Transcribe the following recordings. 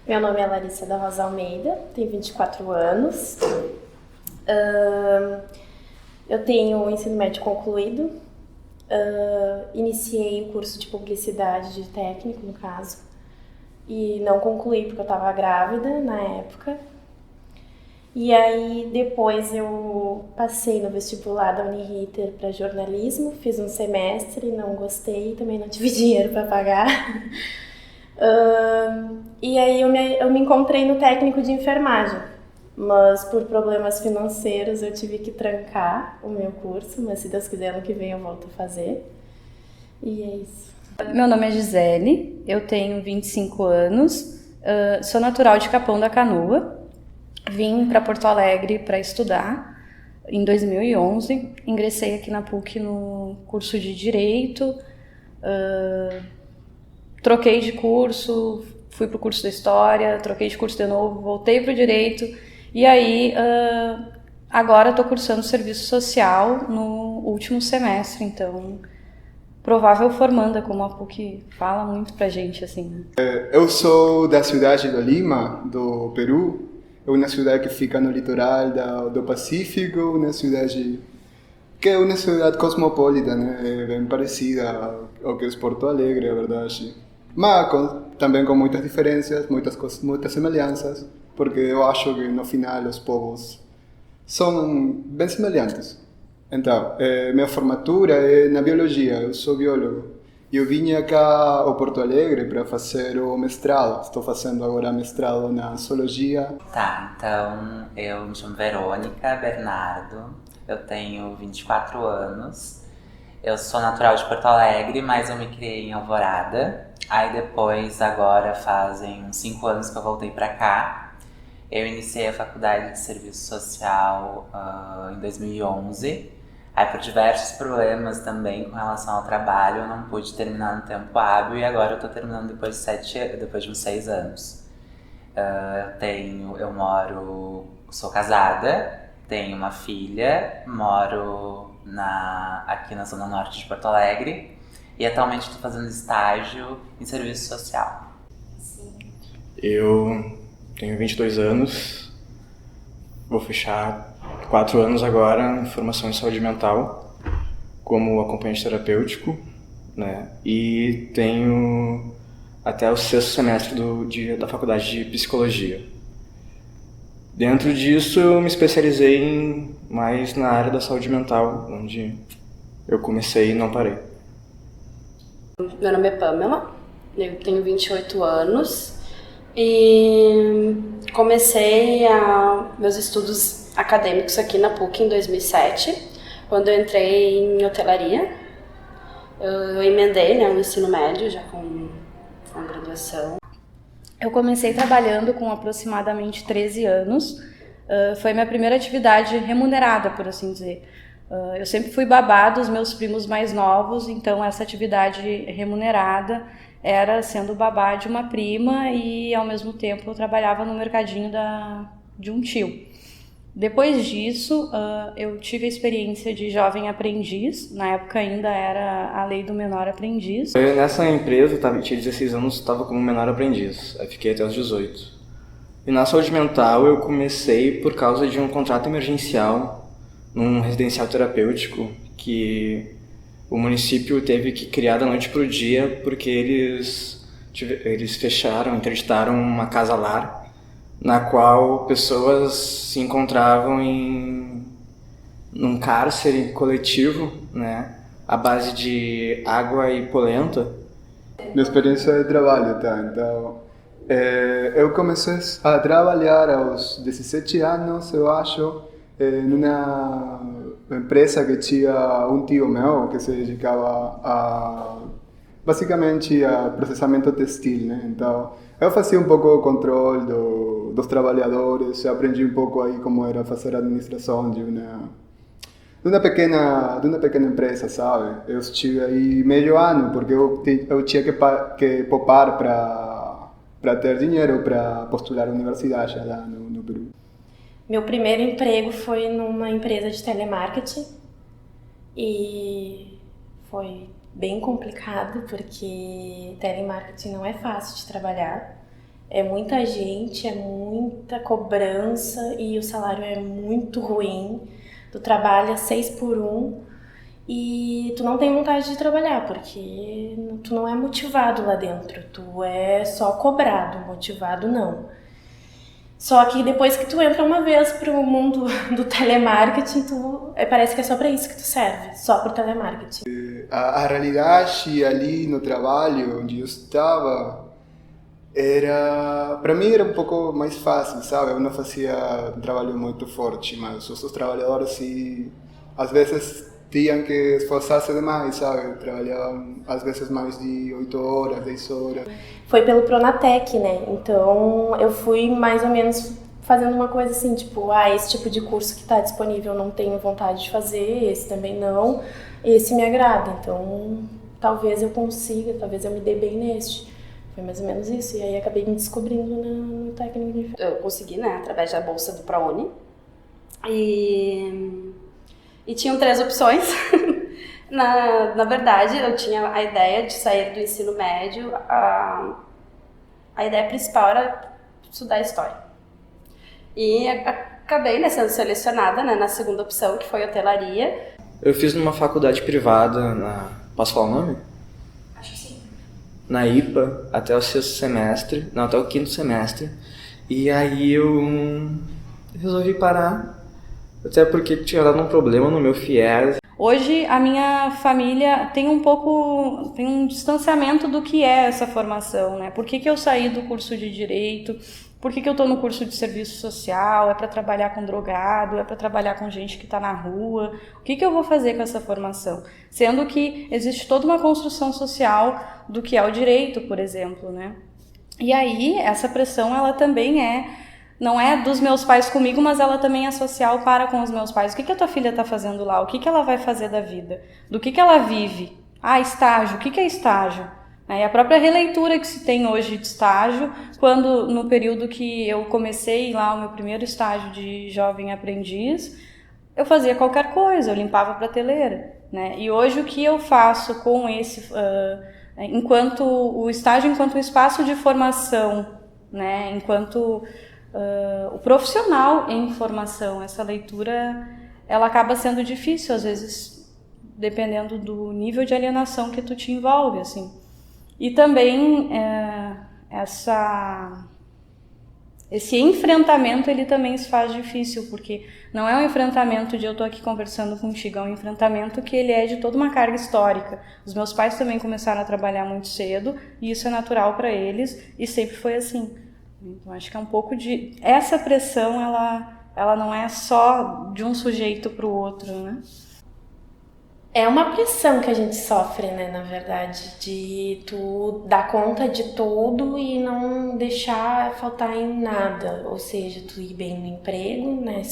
Meu nome é Larissa da Rosa Almeida, tenho 24 anos. Eu tenho o ensino médio concluído. Iniciei o curso de publicidade de técnico, no caso, e não concluí porque eu estava grávida na época. E aí depois eu passei no vestibular da Uniriter para jornalismo, fiz um semestre, não gostei, também não tive dinheiro para pagar. E aí eu me encontrei no técnico de enfermagem, mas por problemas financeiros eu tive que trancar o meu curso, mas se Deus quiser ano que vem eu volto a fazer. E é isso. Meu nome é Gisele, eu tenho 25 anos, sou natural de Capão da Canoa, vim para Porto Alegre para estudar em 2011, ingressei aqui na PUC no curso de Direito, troquei de curso, fui para o curso da História, troquei de curso de novo, voltei para o Direito e aí agora estou cursando Serviço Social no último semestre, então provável formanda, como a PUC fala muito pra gente, assim. Eu sou da cidade de Lima, do Peru. É uma cidade que fica no litoral do Pacífico, uma cidade que é uma cidade cosmopolita, né? É bem parecida ao que é Porto Alegre, é verdade. Mas também com muitas diferenças, muitas semelhanças, porque eu acho que no final os povos são bem semelhantes. Então, minha formatura é na biologia, eu sou biólogo. Eu vim cá ao Porto Alegre para fazer o mestrado. Estou fazendo agora mestrado na zoologia. Tá, então eu me chamo Verônica Bernardo, eu tenho 24 anos. Eu sou natural de Porto Alegre, mas eu me criei em Alvorada. Aí depois, agora fazem uns 5 anos que eu voltei para cá. Eu iniciei a faculdade de Serviço Social em 2011. Aí, por diversos problemas também com relação ao trabalho, eu não pude terminar no tempo hábil e agora eu tô terminando depois de uns 6 anos. Sou casada, tenho uma filha, moro aqui na Zona Norte de Porto Alegre e atualmente estou fazendo estágio em serviço social. Eu tenho 22 anos, vou fechar 4 anos agora em formação em saúde mental como acompanhante terapêutico, né? E tenho até o 6º semestre da faculdade de psicologia. Dentro disso eu me especializei mais na área da saúde mental, onde eu comecei e não parei. Meu nome é Pamela, eu tenho 28 anos e comecei meus estudos acadêmicos aqui na PUC em 2007, quando eu entrei em hotelaria. Eu emendei, né, o ensino médio já com a graduação. Eu comecei trabalhando com aproximadamente 13 anos. Foi minha primeira atividade remunerada, por assim dizer. Eu sempre fui babá dos meus primos mais novos, então essa atividade remunerada era sendo babá de uma prima e, ao mesmo tempo, eu trabalhava no mercadinho de um tio. Depois disso, eu tive a experiência de jovem aprendiz. Na época ainda era a lei do menor aprendiz. Eu, nessa empresa, tinha 16 anos, estava como menor aprendiz. Aí fiquei até os 18. E na saúde mental eu comecei por causa de um contrato emergencial num residencial terapêutico que o município teve que criar da noite para o dia porque eles interditaram uma casa-lar na qual pessoas se encontravam num cárcere coletivo, né, à base de água e polenta. Minha experiência de trabalho, tá? Então, eu comecei a trabalhar aos 17 anos, eu acho, numa empresa que tinha um tio meu que se dedicava basicamente a processamento textil, né? Então, eu fazia um pouco o controle dos trabalhadores, eu aprendi um pouco aí como era fazer a administração de uma pequena empresa, sabe? Eu estive aí meio ano porque eu tinha que poupar para ter dinheiro para postular a universidade lá no Peru. Meu primeiro emprego foi numa empresa de telemarketing e foi bem complicado porque telemarketing não é fácil de trabalhar. É muita gente, é muita cobrança e o salário é muito ruim. Tu trabalha 6 por 1 e tu não tem vontade de trabalhar, porque tu não é motivado lá dentro. Tu é só cobrado, motivado não. Só que depois que tu entra uma vez pro mundo do telemarketing, parece que é só para isso que tu serve, só pro telemarketing. A realidade ali no trabalho onde eu estava para mim era um pouco mais fácil, sabe? Eu não fazia um trabalho muito forte, mas os outros trabalhadores sim, às vezes tinham que esforçar-se demais, sabe? Trabalhavam às vezes mais de 8 horas, 10 horas. Foi pelo Pronatec, né? Então eu fui mais ou menos fazendo uma coisa assim, tipo, esse tipo de curso que está disponível eu não tenho vontade de fazer, esse também não, esse me agrada, então talvez eu consiga, talvez eu me dê bem neste. Foi mais ou menos isso, e aí acabei me descobrindo no técnico de enfermagem. Eu consegui, né, através da bolsa do ProUni. E tinham 3 opções. Na verdade, eu tinha a ideia de sair do ensino médio. A ideia principal era estudar História. E acabei, né, sendo selecionada, né, na segunda opção, que foi hotelaria. Eu fiz numa faculdade privada, posso falar o nome? Acho que sim. Na IPA, até o 6º semestre, não, até o 5º semestre. E aí eu resolvi parar. Até porque tinha dado um problema no meu FIES. Hoje a minha família tem um distanciamento do que é essa formação, né? Por que eu saí do curso de Direito? Por que eu estou no curso de Serviço Social? É para trabalhar com drogado? É para trabalhar com gente que está na rua? O que eu vou fazer com essa formação? Sendo que existe toda uma construção social do que é o direito, por exemplo, né? E aí essa pressão ela também não é dos meus pais comigo, mas ela também é social para com os meus pais. O que a tua filha está fazendo lá? O que ela vai fazer da vida? Do que ela vive? Estágio. O que é estágio? E a própria releitura que se tem hoje de estágio, quando no período que eu comecei lá o meu primeiro estágio de jovem aprendiz, eu fazia qualquer coisa, eu limpava a prateleira, né? E hoje o que eu faço com esse, enquanto o estágio enquanto um espaço de formação, né? Enquanto o profissional em formação, essa leitura ela acaba sendo difícil às vezes, dependendo do nível de alienação que tu te envolve, assim. E também esse enfrentamento ele também se faz difícil, porque não é um enfrentamento de eu tô aqui conversando contigo, é um enfrentamento que ele é de toda uma carga histórica. Os meus pais também começaram a trabalhar muito cedo e isso é natural para eles e sempre foi assim. Então acho que é um pouco de... Essa pressão, ela não é só de um sujeito para o outro, né? É uma pressão que a gente sofre, né, na verdade, de tu dar conta de tudo e não deixar faltar em nada, ou seja, tu ir bem no emprego, né,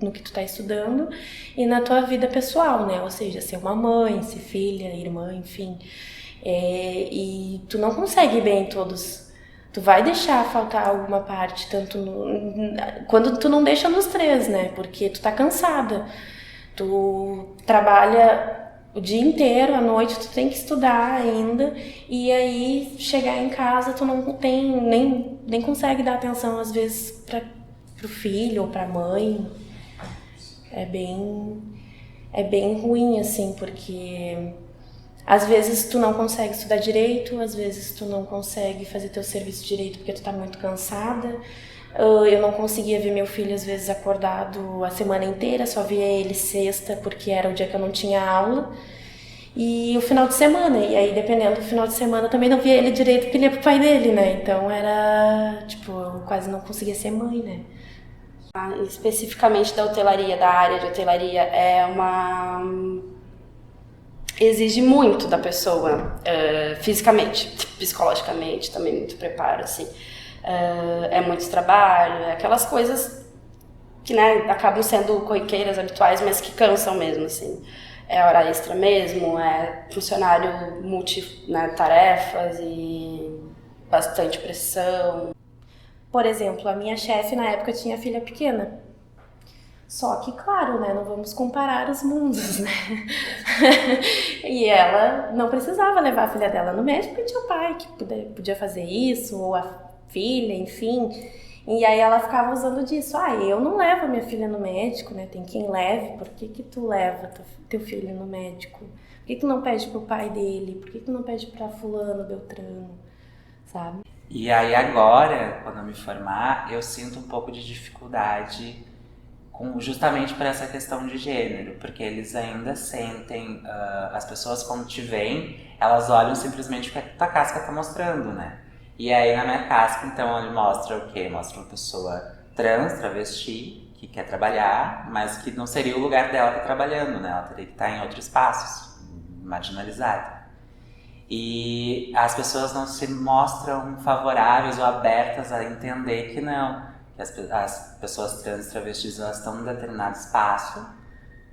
no que tu tá estudando e na tua vida pessoal, né, ou seja, ser uma mãe, ser filha, irmã, enfim, e tu não consegue ir bem em todos. Tu vai deixar faltar alguma parte, quando tu não deixa nos 3, né, porque tu tá cansada. Tu trabalha o dia inteiro, à noite tu tem que estudar ainda, e aí chegar em casa tu não tem, nem consegue dar atenção às vezes pro filho ou pra mãe. É bem ruim, assim, porque às vezes tu não consegue estudar direito, às vezes tu não consegue fazer teu serviço direito porque tu tá muito cansada. Eu não conseguia ver meu filho às vezes acordado a semana inteira, só via ele sexta porque era o dia que eu não tinha aula, e o final de semana, e aí dependendo do final de semana eu também não via ele direito porque ele ia pro pai dele, né, então era, tipo, eu quase não conseguia ser mãe, né. Especificamente da hotelaria, da área de hotelaria, exige muito da pessoa, fisicamente, psicologicamente, também muito preparo, assim. É muito trabalho, aquelas coisas que, né, acabam sendo corriqueiras, habituais, mas que cansam mesmo, assim. É hora extra mesmo, é funcionário multi-tarefas e bastante pressão. Por exemplo, a minha chefe na época tinha filha pequena. Só que, claro, né, não vamos comparar os mundos, né? E ela não precisava levar a filha dela no médico porque tinha o pai que podia fazer isso, ou filha, enfim. E aí ela ficava usando disso. Eu não levo a minha filha no médico, né? Tem quem leve. Por que tu leva teu filho no médico? Por que tu não pede pro pai dele? Por que tu não pede pra fulano, beltrano? Sabe? E aí agora, quando eu me formar, eu sinto um pouco de dificuldade justamente por essa questão de gênero, porque eles ainda sentem, as pessoas quando te veem, elas olham simplesmente o que a tua casca tá mostrando, né? E aí na minha casca, então, ele mostra o quê? Mostra uma pessoa trans, travesti, que quer trabalhar, mas que não seria o lugar dela estar trabalhando, né? Ela teria que estar em outros espaços, marginalizada. E as pessoas não se mostram favoráveis ou abertas a entender que não, que as pessoas trans e travestis, elas estão em determinado espaço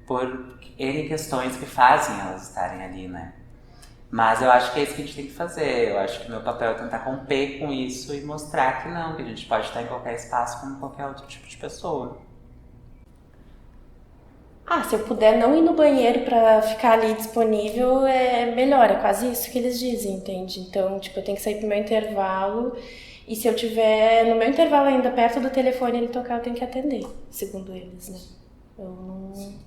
por N questões que fazem elas estarem ali, né? Mas eu acho que é isso que a gente tem que fazer. Eu acho que o meu papel é tentar romper com isso e mostrar que não, que a gente pode estar em qualquer espaço como qualquer outro tipo de pessoa. Se eu puder não ir no banheiro pra ficar ali disponível, é melhor. É quase isso que eles dizem, entende? Então, tipo, eu tenho que sair pro meu intervalo. E se eu tiver no meu intervalo ainda perto do telefone ele tocar, eu tenho que atender, segundo eles, né? Eu não...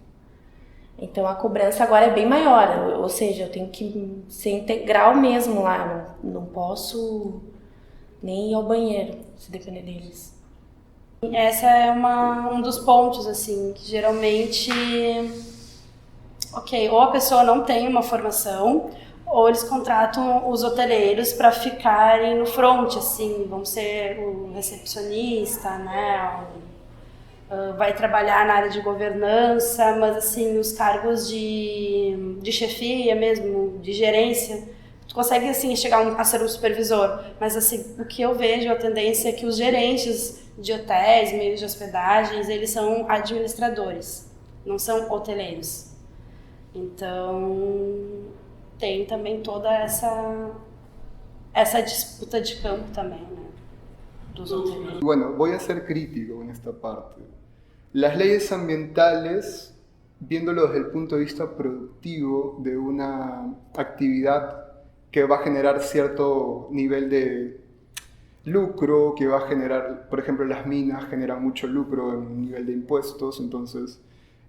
Então a cobrança agora é bem maior, ou seja, eu tenho que ser integral mesmo lá, não posso nem ir ao banheiro, se depender deles. Essa é um dos pontos, assim, que geralmente, ou a pessoa não tem uma formação, ou eles contratam os hoteleiros para ficarem no front, assim, vão ser o recepcionista, né, vai trabalhar na área de governança, mas assim, os cargos de chefia mesmo, de gerência, tu consegue assim chegar a ser um supervisor, mas assim, o que eu vejo, a tendência é que os gerentes de hotéis, meios de hospedagens, eles são administradores, não são hoteleiros. Então, tem também toda essa disputa de campo também, né, dos hoteleiros. Bueno, voy a ser crítico en esta parte. Las leyes ambientales, viéndolo desde el punto de vista productivo de una actividad que va a generar cierto nivel de lucro, que va a generar, por ejemplo, las minas generan mucho lucro en nivel de impuestos, entonces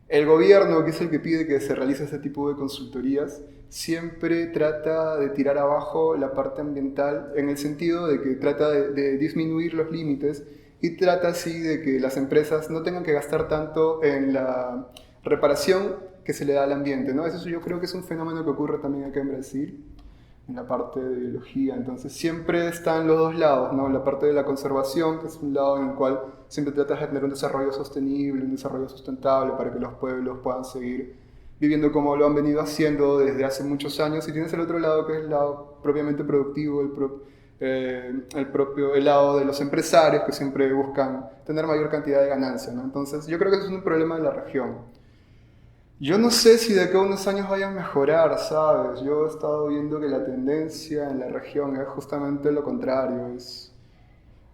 el gobierno, que es el que pide que se realice ese tipo de consultorías, siempre trata de tirar abajo la parte ambiental en el sentido de que trata de disminuir los límites y trata así de que las empresas no tengan que gastar tanto en la reparación que se le da al ambiente, ¿no? Eso yo creo que es un fenómeno que ocurre también acá en Brasil, en la parte de biología. Entonces siempre están los dos lados, ¿no? La parte de la conservación, que es un lado en el cual siempre tratas de tener un desarrollo sostenible, un desarrollo sustentable para que los pueblos puedan seguir viviendo como lo han venido haciendo desde hace muchos años. Y tienes el otro lado, que es el lado propiamente productivo, el lado de los empresarios que siempre buscan tener mayor cantidad de ganancia, ¿no? Entonces yo creo que eso es un problema de la región. Yo no sé si de acá a unos años vaya a mejorar, ¿sabes? Yo he estado viendo que la tendencia en la región es justamente lo contrario, es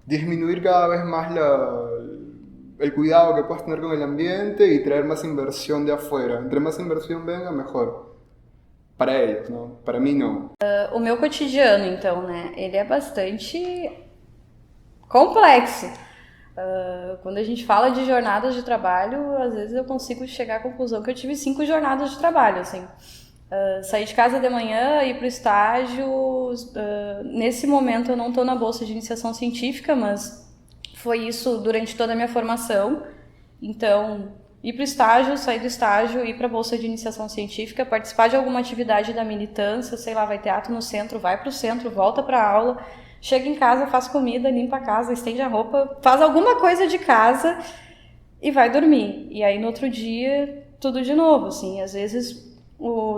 disminuir cada vez más el cuidado que puedas tener con el ambiente y traer más inversión de afuera. Entre más inversión venga, mejor. Para eles, não? Para mim, não. O meu cotidiano, então, né, ele é bastante complexo. Quando a gente fala de jornadas de trabalho, às vezes eu consigo chegar à conclusão que eu tive 5 jornadas de trabalho, assim. Sair de casa de manhã, ir para o estágio. Nesse momento eu não estou na bolsa de iniciação científica, mas foi isso durante toda a minha formação. Então, ir para o estágio, sair do estágio, ir para a bolsa de iniciação científica, participar de alguma atividade da militância, sei lá, vai ter ato no centro, vai para o centro, volta para a aula, chega em casa, faz comida, limpa a casa, estende a roupa, faz alguma coisa de casa e vai dormir. E aí no outro dia, tudo de novo, assim, às vezes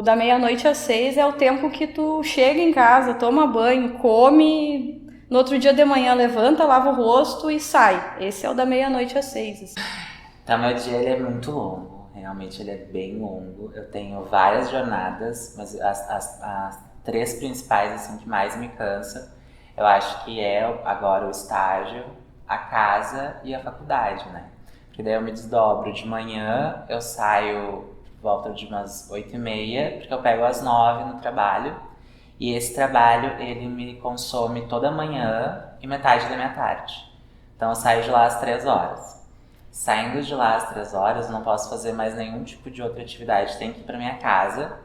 da meia-noite às 6 é o tempo que tu chega em casa, toma banho, come, no outro dia de manhã levanta, lava o rosto e sai. Esse é o da meia-noite às 6, assim. Então, meu dia ele é muito longo, realmente ele é bem longo. Eu tenho várias jornadas, mas as 3 principais, assim, que mais me cansam, eu acho que é agora o estágio, a casa e a faculdade, né? Porque daí eu me desdobro de manhã, eu saio volta de umas 8h30, porque eu pego às 9 no trabalho. E esse trabalho, ele me consome toda manhã, e metade da minha tarde. Então eu saio de lá às 3 horas. Saindo de lá às 3 horas, eu não posso fazer mais nenhum tipo de outra atividade, tenho que ir pra minha casa,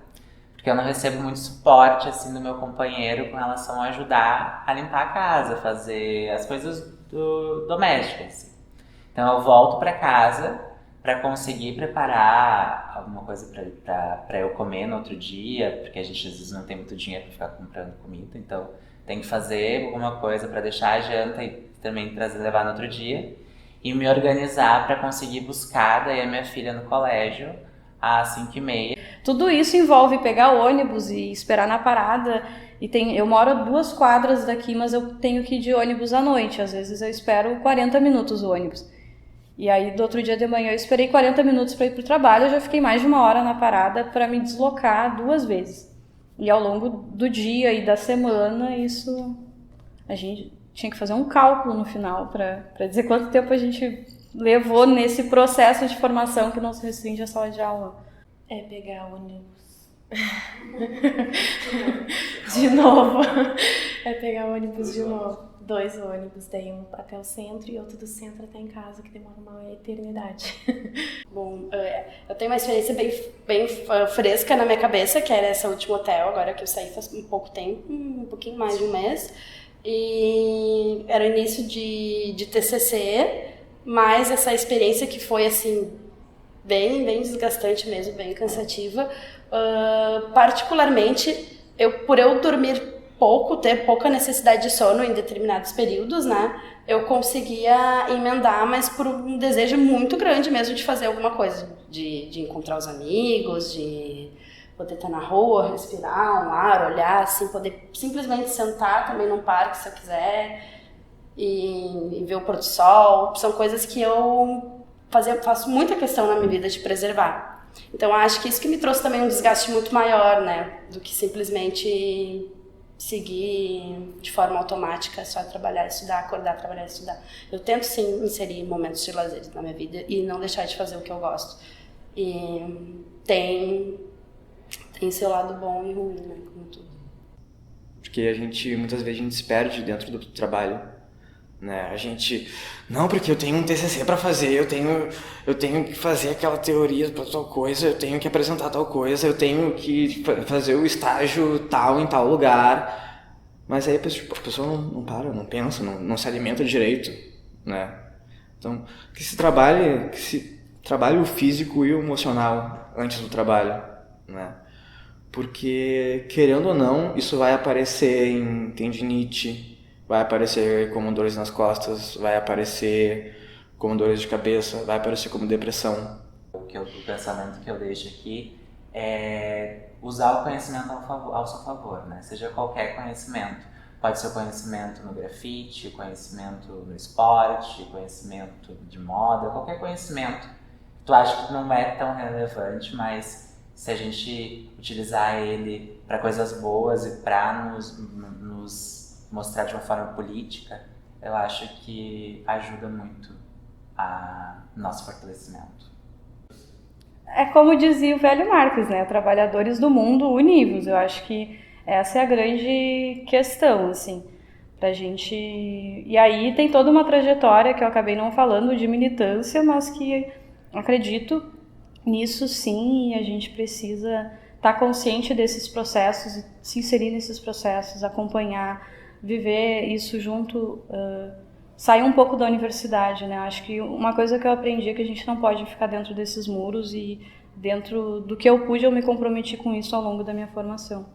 porque eu não recebo muito suporte assim do meu companheiro com relação a ajudar a limpar a casa, fazer as coisas domésticas. Assim. Então eu volto para casa para conseguir preparar alguma coisa para eu comer no outro dia, porque a gente às vezes não tem muito dinheiro para ficar comprando comida, então tem que fazer alguma coisa para deixar a janta e também levar no outro dia e me organizar para conseguir buscar daí a minha filha no colégio às 5h30. Tudo isso envolve pegar ônibus e esperar na parada. Eu moro a 2 quadras daqui, mas eu tenho que ir de ônibus à noite. Às vezes eu espero 40 minutos o ônibus. E aí, do outro dia de manhã, eu esperei 40 minutos para ir para o trabalho. Eu já fiquei mais de 1 hora na parada para me deslocar 2 vezes. E ao longo do dia e da semana, a gente tinha que fazer um cálculo no final para dizer quanto tempo a gente levou nesse processo de formação que não se restringe à sala de aula. É pegar ônibus. De novo. É pegar ônibus de novo. 2 ônibus, daí um até o centro e outro do centro até em casa, que demora uma eternidade. Bom, eu tenho uma experiência bem fresca na minha cabeça, que era esse último hotel, agora que eu saí faz um pouco tempo, um pouquinho mais de 1 mês. E era o início de TCC, mas essa experiência que foi assim bem desgastante mesmo, bem cansativa. Particularmente, por eu dormir pouco, ter pouca necessidade de sono em determinados períodos, né? Eu conseguia emendar, mas por um desejo muito grande mesmo de fazer alguma coisa, de encontrar os amigos, de poder estar na rua, respirar um ar, olhar, assim, poder simplesmente sentar também num parque se eu quiser e ver o pôr do sol. São coisas que eu faço muita questão na minha vida de preservar. Então acho que isso que me trouxe também um desgaste muito maior, né, do que simplesmente seguir de forma automática, só trabalhar, estudar, acordar, trabalhar, estudar. Eu tento sim inserir momentos de lazer na minha vida e não deixar de fazer o que eu gosto. E tem seu lado bom e ruim, né, como tudo. Porque muitas vezes a gente se perde dentro do trabalho, né? A gente, não, porque eu tenho um TCC para fazer, eu tenho que fazer aquela teoria para tal coisa, eu tenho que apresentar tal coisa, eu tenho que fazer o estágio tal em tal lugar. Mas aí a pessoa não para, não pensa, não se alimenta direito, né? Então, que se trabalhe o físico e o emocional antes do trabalho, né? Porque, querendo ou não, isso vai aparecer em tendinite, vai aparecer como dores nas costas, vai aparecer como dores de cabeça, vai aparecer como depressão. O pensamento que eu deixo aqui é usar o conhecimento ao seu favor, né? Seja qualquer conhecimento. Pode ser o conhecimento no grafite, conhecimento no esporte, conhecimento de moda, qualquer conhecimento. Tu acha que não é tão relevante, mas se a gente utilizar ele para coisas boas e para nos mostrar de uma forma política, eu acho que ajuda muito a nosso fortalecimento. É como dizia o velho Marx, né? Trabalhadores do mundo univos. Eu acho que essa é a grande questão, assim, pra gente. E aí tem toda uma trajetória que eu acabei não falando de militância, mas que acredito nisso sim, e a gente precisa estar consciente desses processos, se inserir nesses processos, acompanhar, viver isso junto, sair um pouco da universidade, né? Acho que uma coisa que eu aprendi é que a gente não pode ficar dentro desses muros, e dentro do que eu pude eu me comprometi com isso ao longo da minha formação.